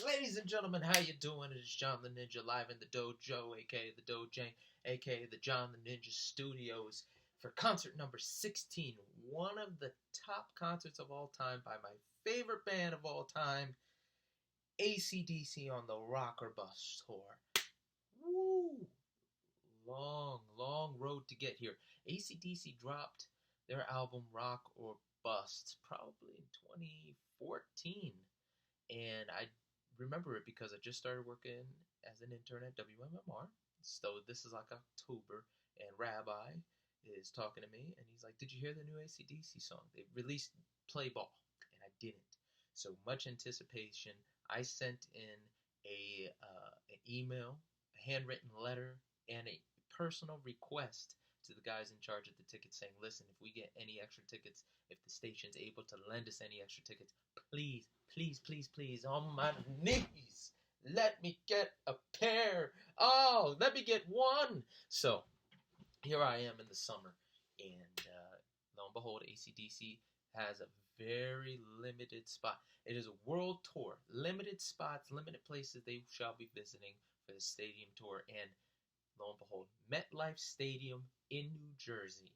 Ladies and gentlemen, how you doing? It is John the Ninja live in the Dojo, aka the Dojang, aka the John the Ninja Studios for concert number 16. One of the top concerts of all time by my favorite band of all time, AC/DC on the Rocker Bus Tour. Woo! Long road to get here. AC/DC dropped their album Rock or Bust probably in 2014. And I remember it because I just started working as an intern at WMMR. So this is like October, and Rabbi is talking to me, and he's like, "Did you hear the new AC/DC song? They released Play Ball," and I didn't. So much anticipation. I sent in an email, a handwritten letter, and a personal request to the guys in charge of the tickets saying, "Listen, if we get any extra tickets, if the station's able to lend us any extra tickets, please, on my knees, let me get a pair. Oh, let me get one." So here I am in the summer, and lo and behold, AC/DC has a very limited spot. It is a world tour, limited spots, limited places they shall be visiting for the stadium tour, and lo and behold, MetLife Stadium in New Jersey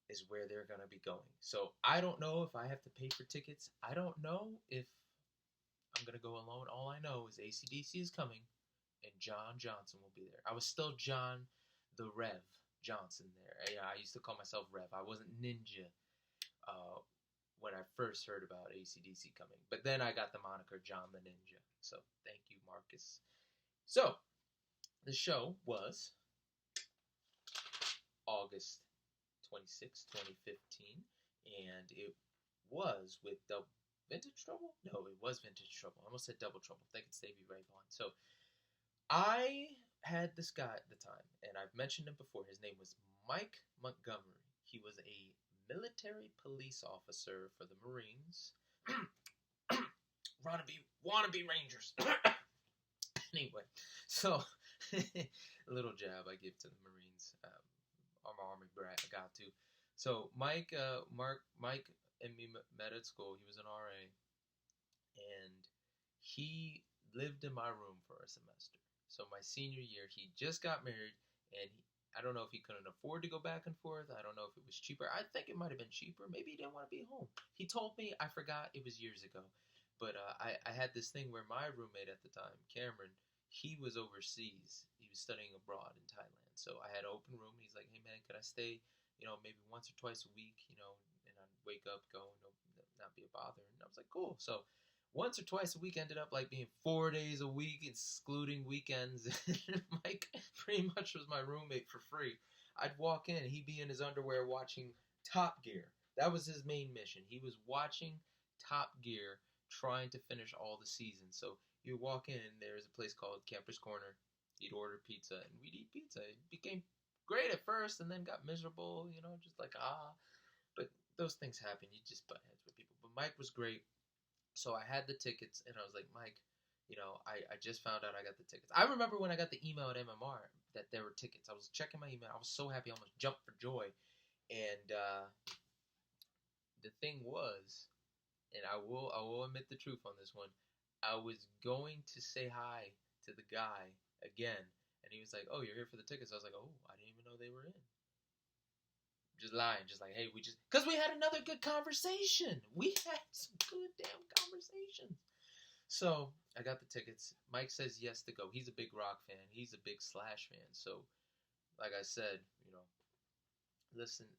is where they're going to be going. So I don't know if I have to pay for tickets. I don't know if I'm going to go alone. All I know is AC/DC is coming, and John Johnson will be there. I was still John the Rev Johnson there. I used to call myself Rev. I wasn't Ninja when I first heard about AC/DC coming. But then I got the moniker John the Ninja. So thank you, Marcus. So the show was August 26, 2015, and it was with Vintage Trouble? No, it was Vintage Trouble. I almost said Double Trouble. I think it's Davey Ray Vaughan. So I had this guy at the time, and I've mentioned him before. His name was Mike Montgomery. He was a military police officer for the Marines. wannabe Rangers. Anyway, so a little jab I give to the Marines. I'm an Army brat. I got to. So Mike and me met at school. He was an RA, and he lived in my room for a semester. So my senior year, he just got married, and I don't know if he couldn't afford to go back and forth. I don't know if it was cheaper. I think it might have been cheaper. Maybe he didn't want to be home. He told me, I forgot, it was years ago. But I had this thing where my roommate at the time, Cameron, he was overseas. He was studying abroad in Thailand. So I had an open room. He's like, "Hey, man, could I stay, maybe once or twice a week, and I'd wake up, go, not be a bother." And I was like, cool. So once or twice a week ended up like being 4 days a week, excluding weekends. Mike pretty much was my roommate for free. I'd walk in, he'd be in his underwear watching Top Gear. That was his main mission. He was watching Top Gear, trying to finish all the seasons. So you walk in, there's a place called Camper's Corner. He'd order pizza, and we'd eat pizza. It became great at first, and then got miserable, just like, But those things happen. You just butt heads with people. But Mike was great. So I had the tickets, and I was like, "Mike, I just found out I got the tickets." I remember when I got the email at MMR that there were tickets. I was checking my email. I was so happy. I almost jumped for joy. And the thing was, and I will admit the truth on this one, I was going to say hi to the guy again, and he was like, "Oh, you're here for the tickets." I was like, "Oh, I didn't even know they were in." Just lying, just like, "Hey, because we had another good conversation. We had some good damn conversations." So I got the tickets. Mike says yes to go. He's a big rock fan. He's a big Slash fan. So, like I said,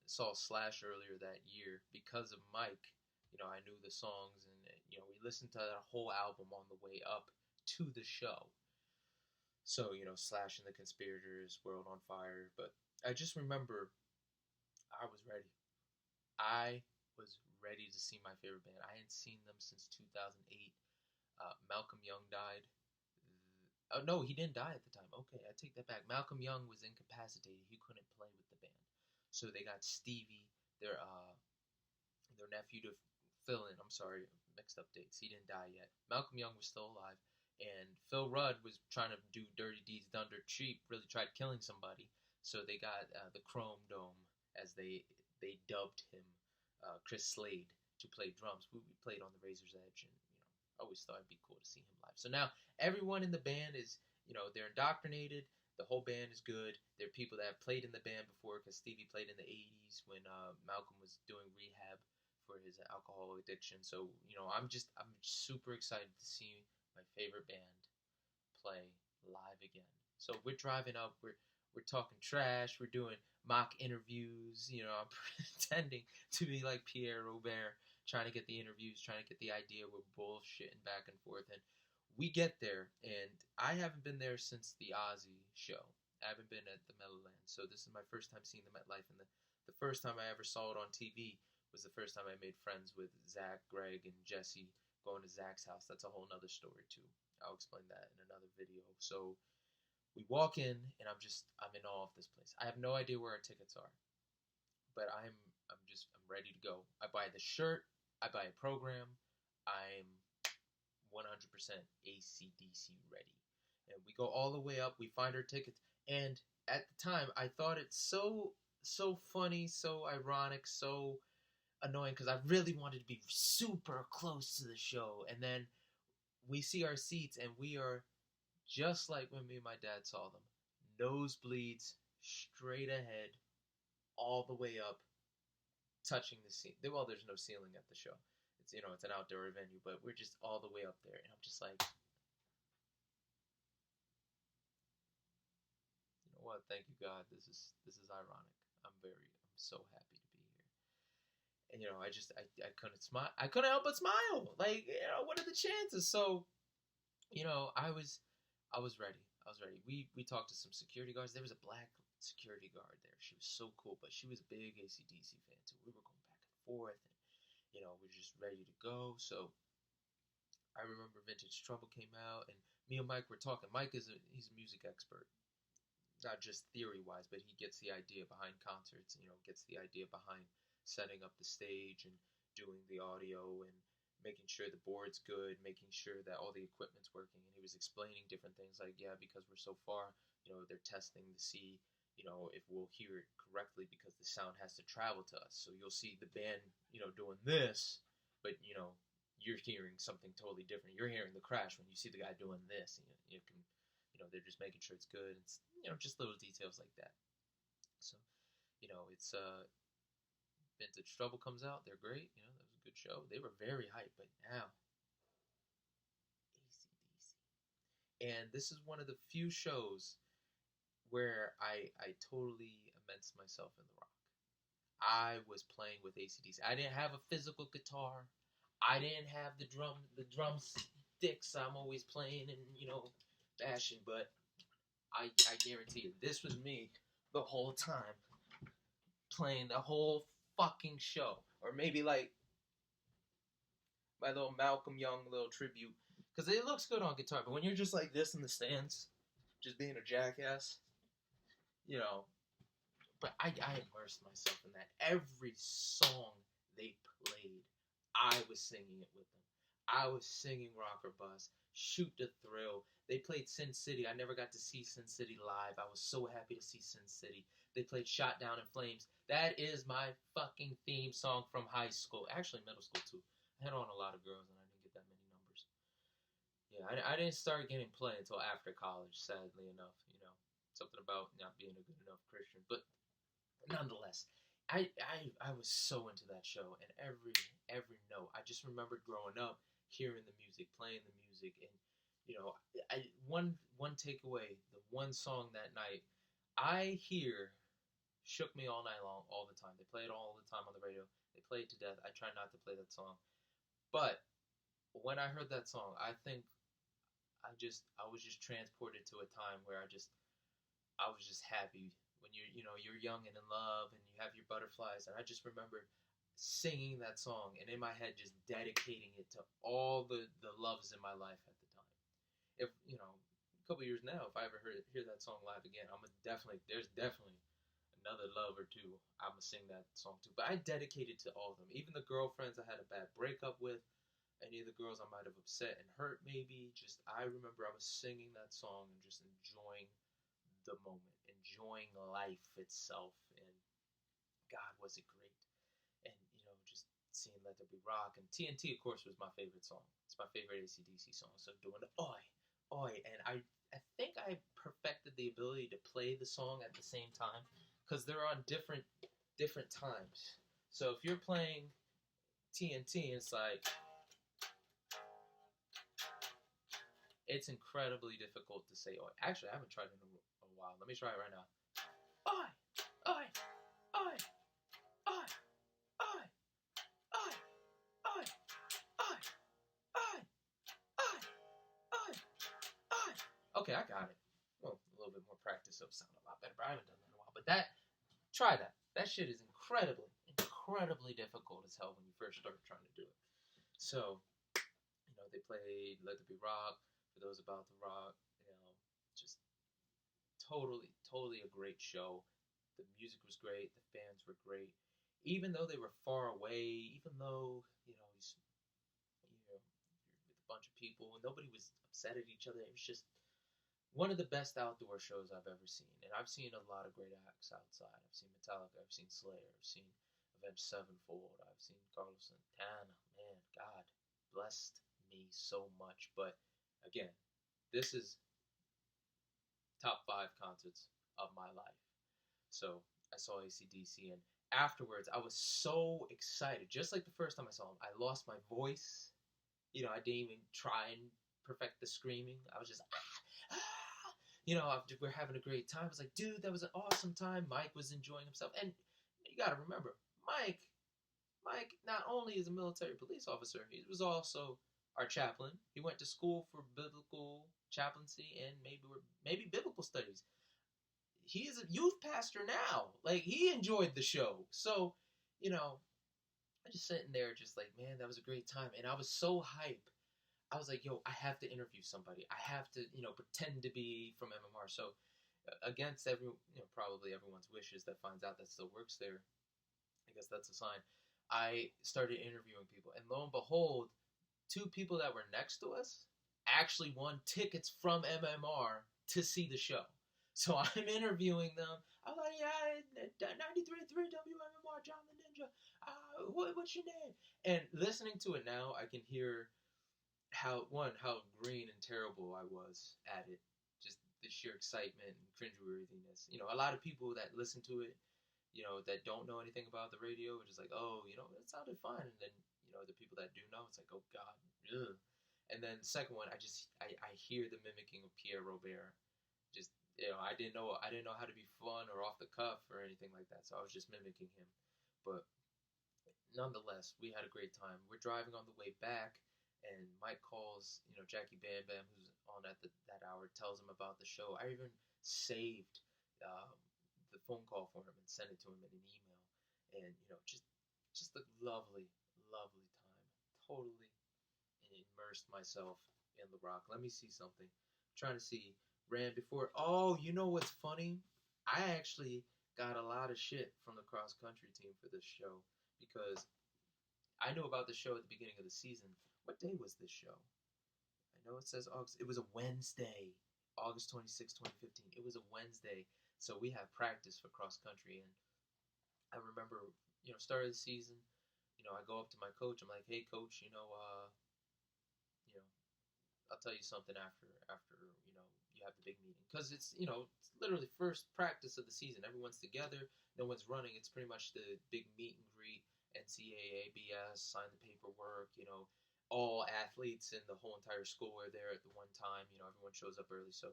saw Slash earlier that year because of Mike. I knew the songs, and we listened to that whole album on the way up to the show. So, Slash and the Conspirators, World on Fire. But I just remember I was ready. I was ready to see my favorite band. I hadn't seen them since 2008. Malcolm Young died. Oh, no, he didn't die at the time. Okay, I take that back. Malcolm Young was incapacitated. He couldn't play with the band. So they got Stevie, their nephew, to fill in. I'm sorry, mixed up dates. He didn't die yet. Malcolm Young was still alive. And Phil Rudd was trying to do Dirty Deeds Done Dirt Cheap, really tried killing somebody. So they got the Chrome Dome, as they dubbed him, Chris Slade, to play drums. We played on the Razor's Edge, and I always thought it'd be cool to see him live. So now everyone in the band is, they're indoctrinated. The whole band is good. They're people that have played in the band before because Stevie played in the 80s when Malcolm was doing rehab for his alcohol addiction. So, I'm super excited to see my favorite band play live again. So we're driving up, we're talking trash, we're doing mock interviews, I'm pretending to be like Pierre Robert, trying to get the interviews, trying to get the idea, we're bullshitting back and forth, and we get there, and I haven't been there since the Ozzy show. I haven't been at the Meadowlands, so this is my first time seeing the MetLife, and the first time I ever saw it on TV was the first time I made friends with Zach, Greg, and Jesse, going to Zach's house. That's a whole nother story, too. I'll explain that in another video. So we walk in, and I'm in awe of this place. I have no idea where our tickets are, but I'm ready to go. I buy the shirt, I buy a program, I'm 100% AC/DC ready. And we go all the way up, we find our tickets, and at the time, I thought it's so funny, so ironic, so annoying, because I really wanted to be super close to the show, and then we see our seats, and we are just like when me and my dad saw them. Nosebleeds, straight ahead, all the way up, touching the ceiling. Well, there's no ceiling at the show. It's it's an outdoor venue, but we're just all the way up there, and I'm just like, you know what? Thank you, God. This is ironic. I'm so happy to be here. And I couldn't smile. I couldn't help but smile. Like, what are the chances? So, I was ready. I was ready. We talked to some security guards. There was a black security guard there. She was so cool, but she was a big AC/DC fan too. We were going back and forth, and we were just ready to go. So I remember Vintage Trouble came out, and me and Mike were talking. Mike he's a music expert, not just theory wise, but he gets the idea behind concerts. Gets the idea behind setting up the stage and doing the audio and making sure the board's good, making sure that all the equipment's working. And he was explaining different things like, yeah, because we're so far, they're testing to see, if we'll hear it correctly because the sound has to travel to us. So you'll see the band, doing this, but, you're hearing something totally different. You're hearing the crash when you see the guy doing this. You can, they're just making sure it's good. It's, just little details like that. So, it's, Vintage Trouble comes out. They're great. That was a good show. They were very hyped, but now AC/DC. And this is one of the few shows where I totally immersed myself in the rock. I was playing with AC/DC. I didn't have a physical guitar. I didn't have the drumsticks I'm always playing and bashing, but I guarantee you, this was me the whole time, playing the whole fucking show. Or maybe like my little Malcolm Young little tribute, because it looks good on guitar, but when you're just like this in the stands, just being a jackass, but I immersed myself in that. Every song they played, I was singing it with them. I was singing Rock or Bust, Shoot to Thrill. They played Sin City. I never got to see Sin City live. I was so happy to see Sin City. They played Shot Down in Flames. That is my fucking theme song from high school. Actually, middle school, too. I had on a lot of girls, and I didn't get that many numbers. Yeah, I didn't start getting play until after college, sadly enough. Something about not being a good enough Christian. But nonetheless, I was so into that show, and every note. I just remembered growing up, hearing the music, playing the music, and one takeaway, the one song that night, I hear Shook Me All Night Long all the time. They play it all the time on the radio. They play it to death. I try not to play that song, but when I heard that song, I think I was just transported to a time where I was just happy when you're young and in love and you have your butterflies, and I just remember singing that song and in my head just dedicating it to all the loves in my life at the time. If a couple years now, if I ever hear that song live again, there's definitely another love or two I'm gonna sing that song to. But I dedicated to all of them, even the girlfriends I had a bad breakup with, any of the girls I might have upset and hurt maybe. Just I remember I was singing that song and just enjoying the moment, enjoying life itself, and God, was it great. And just seeing Let There Be Rock, and TNT, of course, was my favorite song. It's my favorite AC/DC song. So doing the oi, oi, and I think I perfected the ability to play the song at the same time because they're on different times. So if you're playing TNT, it's like it's incredibly difficult to say oi. Actually, I haven't tried it in a while. Let me try it right now. Oi, oi, oi, oi, oi, oi, oi, oi, oi, oi, oi, oi. Okay, I got it. Well, a little bit more practice, so it sounded a lot better. But I haven't done that in a while. But try that. That shit is incredibly difficult as hell when you first start trying to do it. So, they played Let There Be Rock. For those about the rock, just totally a great show. The music was great. The fans were great. Even though they were far away, even though, you're with a bunch of people, and nobody was upset at each other. It was just one of the best outdoor shows I've ever seen. And I've seen a lot of great acts outside. I've seen Metallica, I've seen Slayer, I've seen Avenged Sevenfold, I've seen Carlos Santana. Man, God blessed me so much. But again, this is top 5 concerts of my life. So I saw AC/DC, and afterwards I was so excited. Just like the first time I saw him, I lost my voice. I didn't even try and perfect the screaming. I was just we're having a great time. I was like, dude, that was an awesome time. Mike was enjoying himself, and you got to remember, Mike not only is a military police officer, he was also our chaplain. He went to school for biblical chaplaincy and maybe biblical studies. He is a youth pastor now. Like, he enjoyed the show. So, I'm just sitting there just like, man, that was a great time. And I was so hype. I was like, yo, I have to interview somebody. I have to, pretend to be from MMR. So against probably everyone's wishes that finds out that still works there, I guess that's a sign. I started interviewing people. And lo and behold, 2 people that were next to us actually won tickets from MMR to see the show. So I'm interviewing them. I'm like, yeah, 93.3 WMMR, John the Ninja. What's your name? And listening to it now, I can hear how green and terrible I was at it. Just the sheer excitement and cringeworthiness. A lot of people that listen to it, that don't know anything about the radio, are just like, oh, it sounded fine. And then, the people that do know, it's like, oh God, ugh. And then the second one, I hear the mimicking of Pierre Robert. Just, I didn't know how to be fun or off the cuff or anything like that, so I was just mimicking him. But nonetheless, we had a great time. We're driving on the way back, and Mike calls, Jackie Bam Bam, who's on at that hour, tells him about the show. I even saved the phone call for him and sent it to him in an email. And, just a lovely time. Totally immersed myself in the rock. Let me see something. I'm trying to see. Ran before. Oh, you know what's funny? I actually got a lot of shit from the cross country team for this show because I knew about the show at the beginning of the season. What day was this show? I know it says August. It was a Wednesday, August 26, 2015. It was a Wednesday, so we had practice for cross country, and I remember, start of the season, I go up to my coach. I'm like, hey, coach, I'll tell you something after you have the big meeting, because it's it's literally first practice of the season. Everyone's together, no one's running. It's pretty much the big meet and greet. NCAA, BS, sign the paperwork. All athletes in the whole entire school are there at the one time. Everyone shows up early, so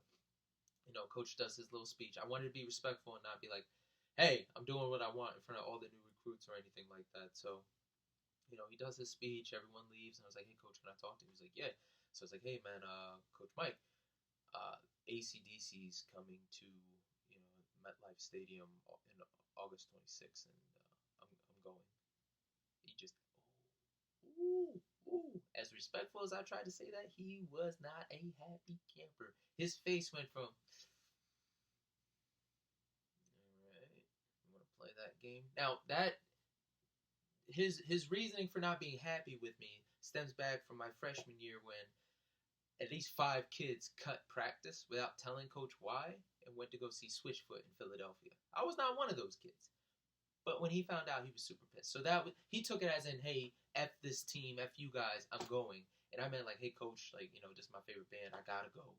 coach does his little speech. I wanted to be respectful and not be like, hey, I'm doing what I want in front of all the new recruits or anything like that. So he does his speech. Everyone leaves, and I was like, hey, coach, can I talk to him? He's like, yeah. So I was like, hey, man, Coach Mike, AC/DC's coming to, MetLife Stadium in August 26th, and I'm going. He just, ooh. As respectful as I tried to say that, he was not a happy camper. His face went from, all right, I'm going to play that game. Now, his reasoning for not being happy with me stems back from my freshman year when at least 5 kids cut practice without telling coach why and went to go see Switchfoot in Philadelphia. I was not one of those kids. But when he found out, he was super pissed. So he took it as in, hey, F this team, F you guys, I'm going. And I meant like, hey, coach, like, this is my favorite band, I gotta go.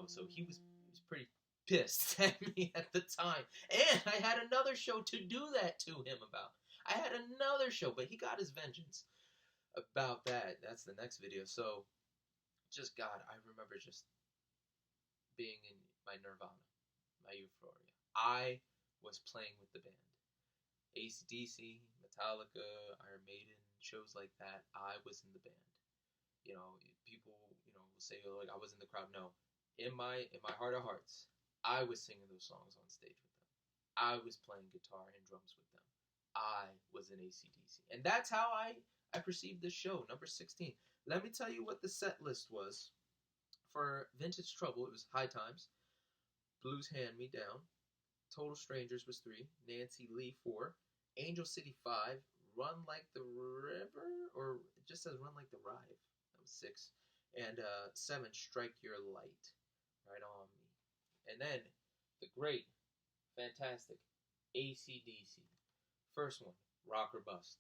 So he was pretty pissed at me at the time. And I had another show to do that to him about. I had another show, but he got his vengeance about that. That's the next video. So, just God, I remember just being in my nirvana, my euphoria. I was playing with the band. AC/DC, Metallica, Iron Maiden, shows like that, I was in the band. People, will say, like, I was in the crowd. No. In my heart of hearts, I was singing those songs on stage with them. I was playing guitar and drums with them. I was in AC/DC. And that's how I perceived this show, number 16. Let me tell you what the set list was. For Vintage Trouble, it was High Times, Blues Hand Me Down, Total Strangers was 3, Nancy Lee 4, Angel City 5, Run Like the River, or it just says Run Like the Rive, that was 6, and 7, Strike Your Light, Right On Me. And then, the great, fantastic AC/DC. First one, Rock or Bust.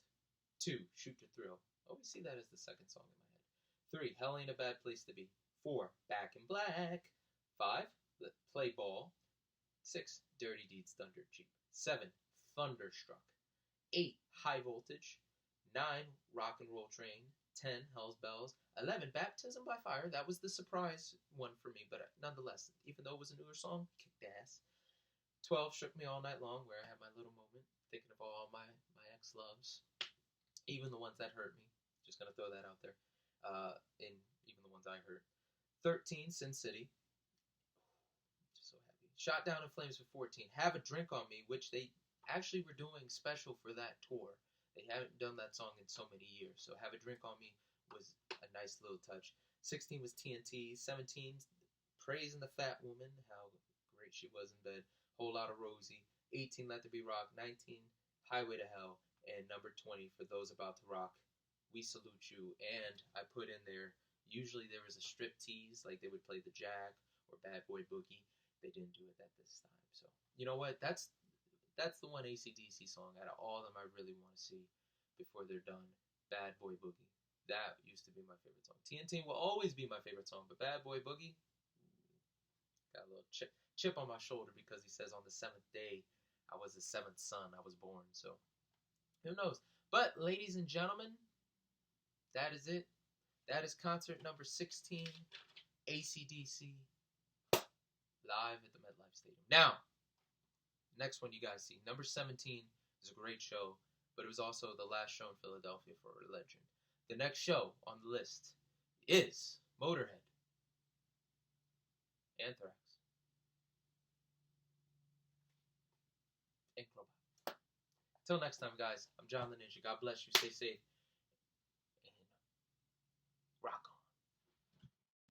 2, Shoot to Thrill. Always see that as the second song in my head. 3, Hell Ain't a Bad Place to Be. 4, Back in Black. 5, Play Ball. 6, Dirty Deeds Thunder Cheap. 7, Thunderstruck. 8, High Voltage. 9, Rock and Roll Train. 10, Hell's Bells. 11, Baptism by Fire. That was the surprise one for me, but nonetheless, even though it was a newer song, kicked ass. 12, Shook Me All Night Long, where I had my little moment, thinking of all my ex-loves, even the ones that hurt me. Just gonna throw that out there. And even the ones I hurt. 13, Sin City. Just so happy. Shot Down in Flames for 14. Have a Drink on Me, which they actually were doing special for that tour. They haven't done that song in so many years. So Have a Drink on Me was a nice little touch. 16 was TNT. 17, Praising the Fat Woman, how great she was in bed. Whole Lot of Rosie. 18, Let There Be Rock. 19, Highway to Hell. And number 20, For Those About to Rock, We Salute You. And I put in there, usually there was a strip tease, like they would play The Jack or Bad Boy Boogie. They didn't do it at this time. So, you know what? That's the one AC/DC song out of all of them I really want to see before they're done. Bad Boy Boogie. That used to be my favorite song. TNT will always be my favorite song, but Bad Boy Boogie, got a little chip on my shoulder because he says on the 7th day, I was the 7th son I was born. So, who knows? But, ladies and gentlemen, that is it. That is concert number 16, AC/DC, live at the MetLife Stadium. Now, next one you guys see, number 17 is a great show, but it was also the last show in Philadelphia for a legend. The next show on the list is Motorhead, Anthrax, and Crowbar. Until next time, guys, I'm John the Ninja. God bless you. Stay safe. And rock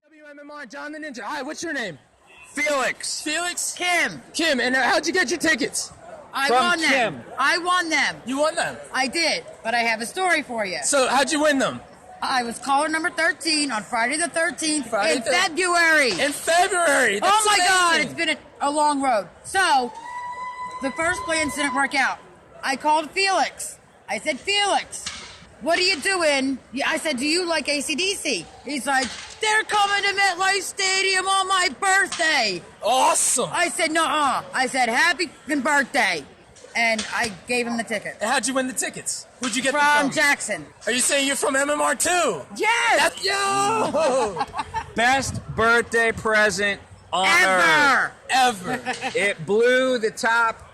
on. WMMR, John the Ninja. Hi, what's your name? Felix. Felix? Kim. Kim, and how'd you get your tickets? I From won them. Kim. I won them. You won them. I did, but I have a story for you. So, how'd you win them? I was caller number 13 on Friday the 13th Friday in the- February. In February. That's Oh my God, amazing. it's been a long road. So, the first plans didn't work out. I called Felix. I said, Felix, what are you doing? I said, do you like AC/DC? He's like, they're coming to MetLife Stadium on my birthday. Awesome. I said, nuh-uh. I said, happy f***ing birthday. And I gave him the ticket. And how'd you win the tickets? Who'd you get them From from? Jackson. Are you saying you're from MMR too? Yes! Yo! Best birthday present on Ever! Ever. earth. It blew the top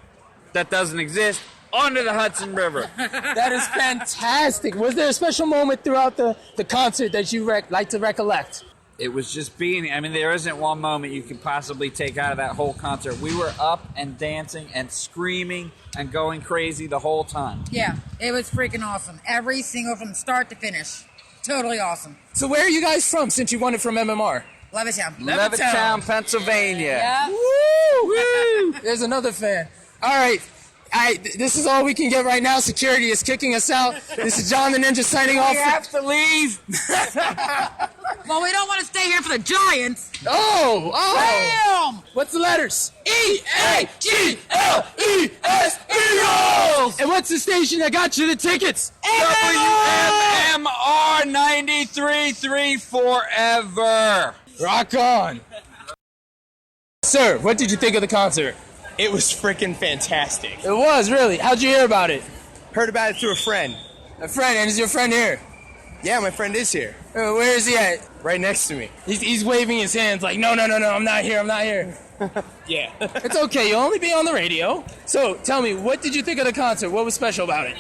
that doesn't exist onto the Hudson River. That is fantastic. Was there a special moment throughout the concert that you like to recollect? It was just being, there isn't one moment you could possibly take out of that whole concert. We were up and dancing and screaming and going crazy the whole time. Yeah, it was freaking awesome. Every single from start to finish. Totally awesome. So where are you guys from since you won it from MMR? Levittown. Levittown, Pennsylvania. Yeah. Woo! Woo! There's another fan. All right. This is all we can get right now. Security is kicking us out. This is John the Ninja signing off. We have to leave. Well, we don't want to stay here for the Giants. Oh! Bam! What's the letters? E-A-G-L-E-S, Eagles! And what's the station that got you the tickets? WMMR 93.3 forever. Rock on. Sir, what did you think of the concert? It was freaking fantastic. It was, really. How'd you hear about it? Heard about it through a friend. A friend, and is your friend here? Yeah, my friend is here. Where is he at? Right next to me. He's waving his hands like, no, I'm not here. Yeah. It's okay, you'll only be on the radio. So, tell me, what did you think of the concert? What was special about it?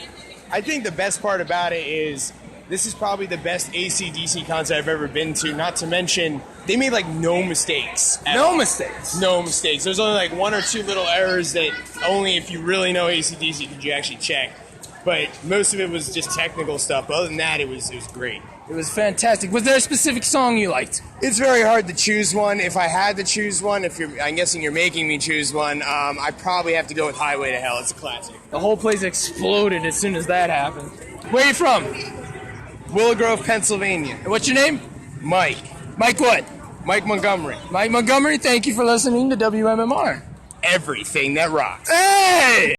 I think the best part about it is this is probably the best AC/DC concert I've ever been to. Not to mention, they made like no mistakes. No mistakes? No mistakes. There's only like one or two little errors that only if you really know AC/DC could you actually check. But most of it was just technical stuff. But other than that, it was great. It was fantastic. Was there a specific song you liked? It's very hard to choose one. If I had to choose one, I'm guessing you're making me choose one, I'd probably have to go with Highway to Hell. It's a classic. The whole place exploded as soon as that happened. Where are you from? Willow Grove, Pennsylvania. And what's your name? Mike. Mike what? Mike Montgomery. Mike Montgomery, thank you for listening to WMMR. Everything that rocks. Hey!